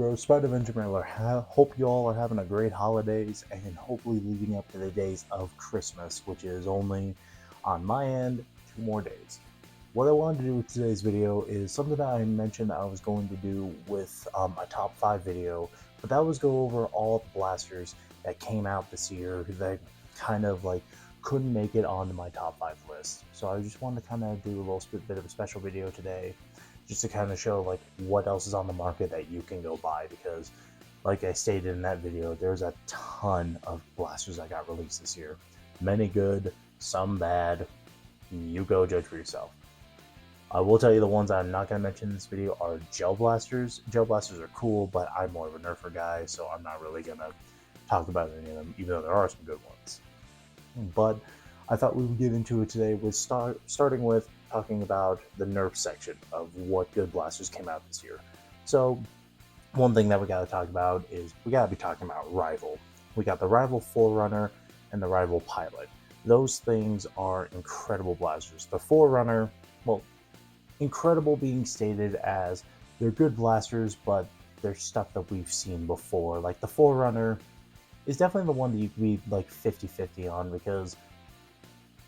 bro, Spider-Man Miller. Hope you all are having a great holidays and hopefully leading up to the days of Christmas, which is only, on my end, 2 more days. What I wanted to do with today's video is something that I mentioned I was going to do with a top 5 video, but that was go over all the blasters that came out this year that kind of like couldn't make it onto my top 5 list. So I just wanted to kind of do a little bit of a special video today, just to kind of show like what else is on the market that you can go buy, because like I stated in that video, there's a ton of blasters that got released this year. Many good, some bad. You go judge for yourself. I will tell you the ones I'm not going to mention in this video are gel blasters. Gel blasters are cool, but I'm more of a Nerfer guy, so I'm not really going to talk about any of them, even though there are some good ones. But I thought we would get into it today with starting with talking about the Nerf section of what good blasters came out this year. So one thing that we got to talk about is we got to be talking about Rival. We got the Rival Forerunner and the Rival Pilot. Those things are incredible blasters. The Forerunner, well, incredible being stated as they're good blasters, but they're stuff that we've seen before. Like the Forerunner is definitely the one that you could be like 50-50 on, because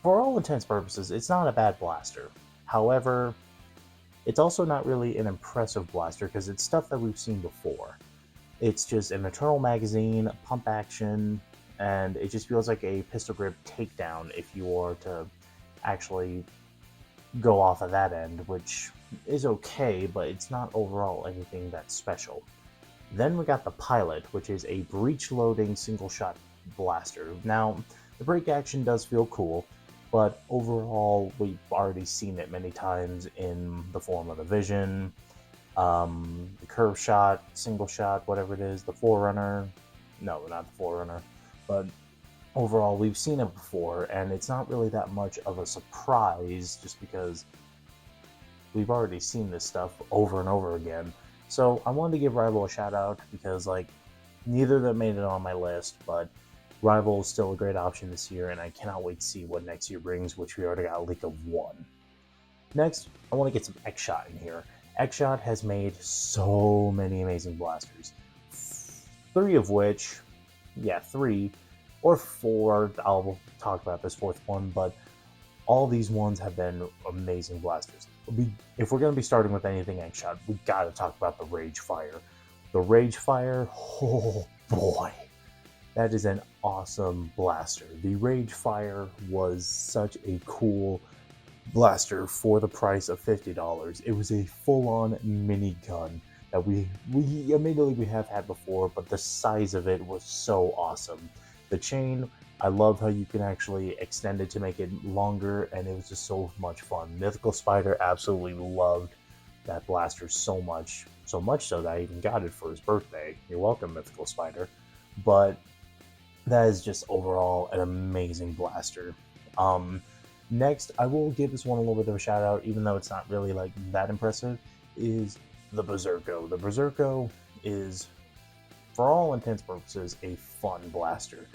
for all intents and purposes, it's not a bad blaster. However, it's also not really an impressive blaster because it's stuff that we've seen before. It's just an internal magazine, pump action, and it just feels like a pistol grip takedown if you are to actually go off of that end, which is okay, but it's not overall anything that's special. Then we got the Pilot, which is a breech-loading single-shot blaster. Now, the break action does feel cool, but overall, we've already seen it many times in the form of the Vision, the curve shot, single shot, whatever it is, the Forerunner. No, not the Forerunner. But overall, we've seen it before, and it's not really that much of a surprise just because we've already seen this stuff over and over again. So I wanted to give Rival a shout out because, like, neither of them made it on my list, but Rival is still a great option this year, and I cannot wait to see what next year brings, which we already got a leak of 1. Next, I want to get some X-Shot in here. X-Shot has made so many amazing blasters. 3 of which, 3 or 4, I'll talk about this 4th one, but all these ones have been amazing blasters. If we're going to be starting with anything X-Shot, we got to talk about the Rage Fire. The Rage Fire, oh boy. That is an awesome blaster. The Rage Fire was such a cool blaster for the price of $50. It was a full-on minigun that we admittedly we have had before, but the size of it was so awesome. The chain, I love how you can actually extend it to make it longer, and it was just so much fun. Mythical Spider absolutely loved that blaster so much so that I even got it for his birthday. You're welcome, Mythical Spider. But that is just overall an amazing blaster. Next, I will give this one a little bit of a shout out, even though it's not really like that impressive, is the Berserker. The Berserker is, for all intents and purposes, a fun blaster.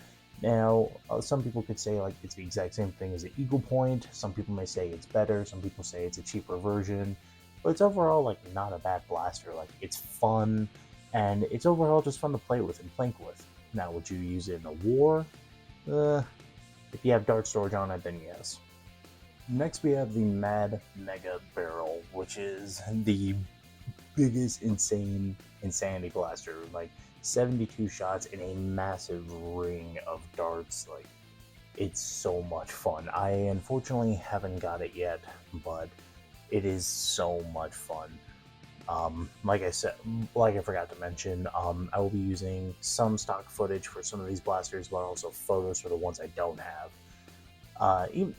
Now, some people could say like it's the exact same thing as the Eagle Point. Some people may say it's better. Some people say it's a cheaper version. But it's overall like not a bad blaster. Like, it's fun, and it's overall just fun to play with and plank with. Now, would you use it in a war? If you have dart storage on it, then yes. Next, we have the Mad Mega Barrel, which is the biggest insanity blaster. Like, 72 shots in a massive ring of darts. Like, it's so much fun. I unfortunately haven't got it yet, but it is so much fun. Like I said, like I forgot to mention, I will be using some stock footage for some of these blasters, but also photos for the ones I don't have.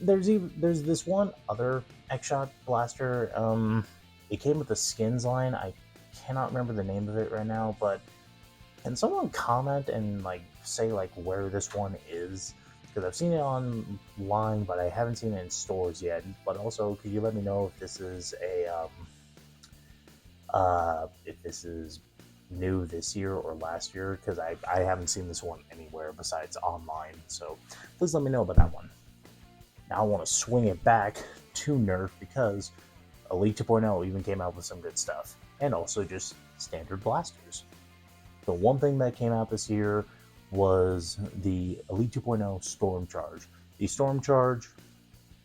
There's this one other X-Shot blaster. It came with the skins line. I cannot remember the name of it right now, but can someone comment and like say like where this one is? Because I've seen it online, but I haven't seen it in stores yet. But also, could you let me know if this is if this is new this year or last year, because I haven't seen this one anywhere besides online, so please let me know about that one. Now I want to swing it back to Nerf, because Elite 2.0 even came out with some good stuff, and also just standard blasters. The one thing that came out this year was the Elite 2.0 Storm Charge. The Storm Charge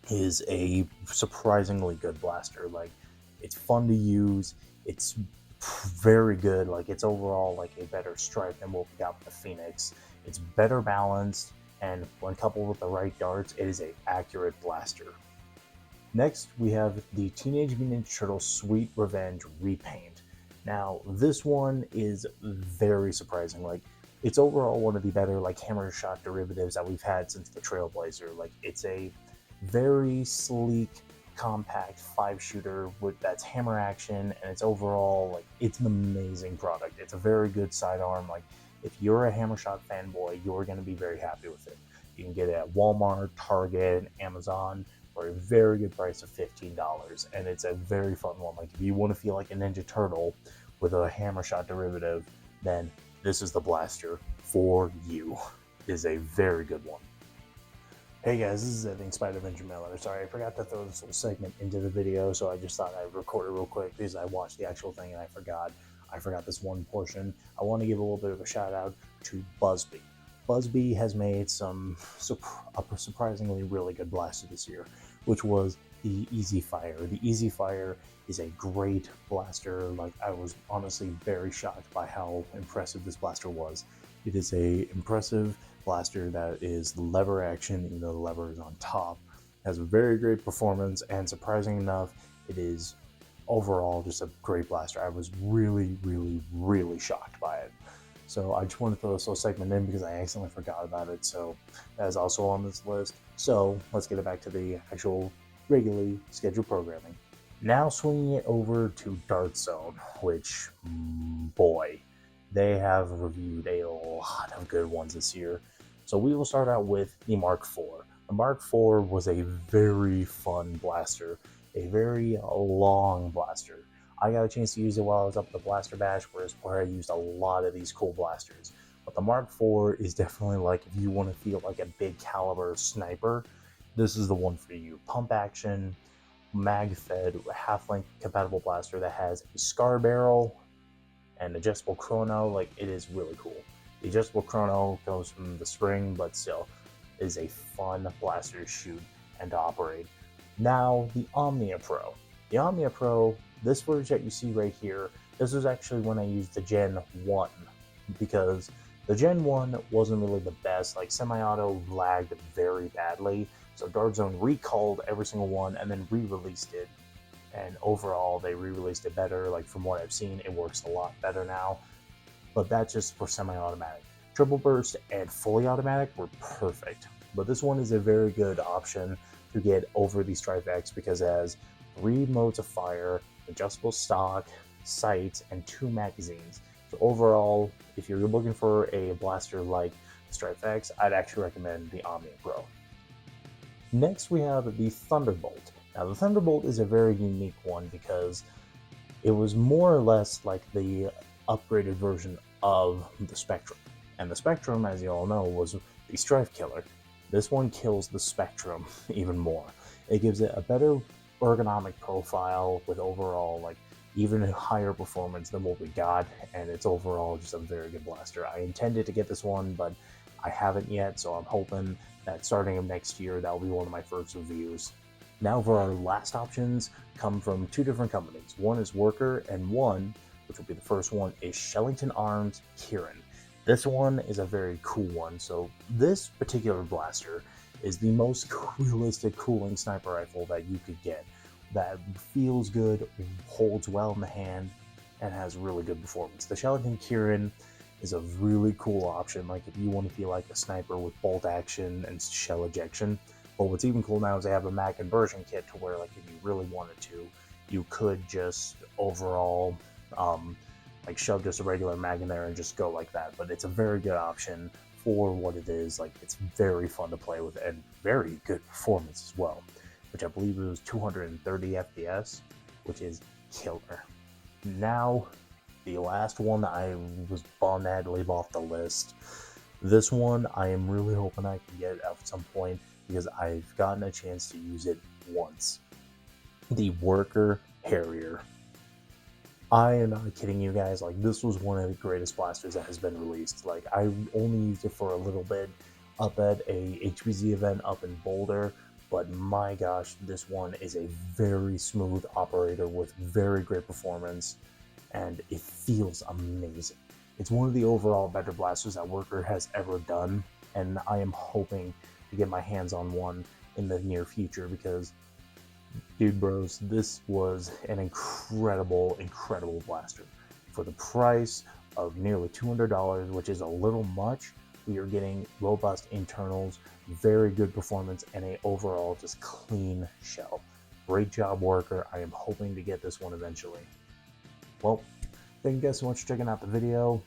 is a surprisingly good blaster. Like, it's fun to use. It's very good. Like, it's overall like a better strike than what we got with the Phoenix. It's better balanced, and when coupled with the right darts, it is an accurate blaster. Next, we have the Teenage Mutant Ninja Turtles Sweet Revenge Repaint. Now, this one is very surprising. Like, it's overall one of the better like hammer shot derivatives that we've had since the Trailblazer. Like, it's a very sleek, compact 5-shooter that's hammer action, and it's overall like it's an amazing product. It's a very good sidearm. Like, if you're a hammer shot fanboy, you're going to be very happy with it. You can get it at Walmart, Target, Amazon for a very good price of $15, and it's a very fun one. Like, if you want to feel like a Ninja Turtle with a hammer shot derivative, then this is the blaster for you. It is a very good one. Hey guys, this is Editing Spider-Avenger Miller. Sorry, I forgot to throw this little segment into the video, so I just thought I'd record it real quick because I watched the actual thing and I forgot this one portion. I want to give a little bit of a shout out to Busby. Busby has made a surprisingly really good blaster this year, which was the Easy Fire. The Easy Fire is a great blaster. Like, I was honestly very shocked by how impressive this blaster was. It is a impressive blaster that is lever action, even though the lever is on top. It has a very great performance, and surprising enough, it is overall just a great blaster. I was really, really, really shocked by it. So I just wanted to throw this little segment in because I accidentally forgot about it. So that is also on this list. So let's get it back to the actual regularly scheduled programming. Now swinging it over to Dart Zone, which, boy, they have reviewed a lot of good ones this year. So we will start out with the Mark IV. The Mark IV was a very fun blaster, a very long blaster. I got a chance to use it while I was up at the Blaster Bash, where I used a lot of these cool blasters. But the Mark IV is definitely like, if you want to feel like a big caliber sniper, this is the one for you. Pump action, mag-fed, half-length compatible blaster that has a scar barrel and adjustable chrono. Like, it is really cool. The adjustable chrono goes from the spring, but still is a fun blaster to shoot and to operate. Now, the Omnia Pro. The Omnia Pro, this footage that you see right here, this was actually when I used the Gen 1, because the Gen 1 wasn't really the best. Like, semi-auto lagged very badly, so Dart Zone recalled every single one and then re-released it. And overall, they re-released it better. Like, from what I've seen, it works a lot better now. But that's just for semi-automatic. Triple burst and fully automatic were perfect. But this one is a very good option to get over the Strife X because it has 3 modes of fire, adjustable stock, sights, and 2 magazines. So overall, if you're looking for a blaster like the Strife X, I'd actually recommend the Omnia Pro. Next, we have the Thunderbolt. Now, the Thunderbolt is a very unique one because it was more or less like the upgraded version of the Spectrum. And the Spectrum, as you all know, was the Strife Killer. This one kills the Spectrum even more. It gives it a better ergonomic profile with overall, like, even higher performance than what we got, and it's overall just a very good blaster. I intended to get this one, but I haven't yet, so I'm hoping that starting of next year, that'll be one of my first reviews. Now for our last options, come from 2 different companies. One is Worker, and one, which will be the first one, is Shellington Arms Kieran. This one is a very cool one. So this particular blaster is the most realistic cooling sniper rifle that you could get. That feels good, holds well in the hand, and has really good performance. The Shellington Kieran is a really cool option. Like, if you want to feel like a sniper with bolt action and shell ejection. But what's even cool now is they have a mag conversion kit to where, like, if you really wanted to, you could just overall like shove just a regular mag in there and just go like that. But it's a very good option for what it is. Like, it's very fun to play with and very good performance as well, which I believe it was 230 FPS, which is killer. Now, the last one that I was bummed I had to leave off the list. This one I am really hoping I can get at some point because I've gotten a chance to use it once. The Worker Harrier. I am not kidding you guys, like this was one of the greatest blasters that has been released. Like I only used it for a little bit up at a HBZ event up in Boulder, but my gosh, this one is a very smooth operator with very great performance, and it feels amazing. It's one of the overall better blasters that Worker has ever done, and I am hoping to get my hands on one in the near future because, dude bros, this was an incredible, incredible blaster. For the price of nearly $200, which is a little much, we are getting robust internals, very good performance, and a overall just clean shell. Great job, Worker. I am hoping to get this one eventually. Well, thank you guys so much for checking out the video.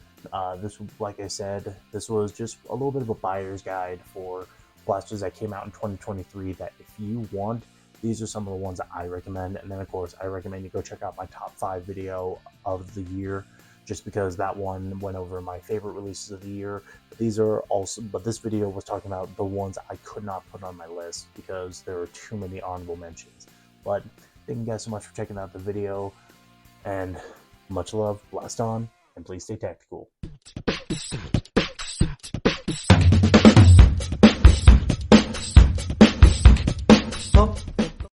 Like I said, this was just a little bit of a buyer's guide for blasters that came out in 2023 that if you want, these are some of the ones that I recommend. And then of course, I recommend you go check out my top 5 video of the year, just because that one went over my favorite releases of the year. But these are also, but this video was talking about the ones I could not put on my list because there are too many honorable mentions. But thank you guys so much for checking out the video, and much love, blast on, and please stay tactical.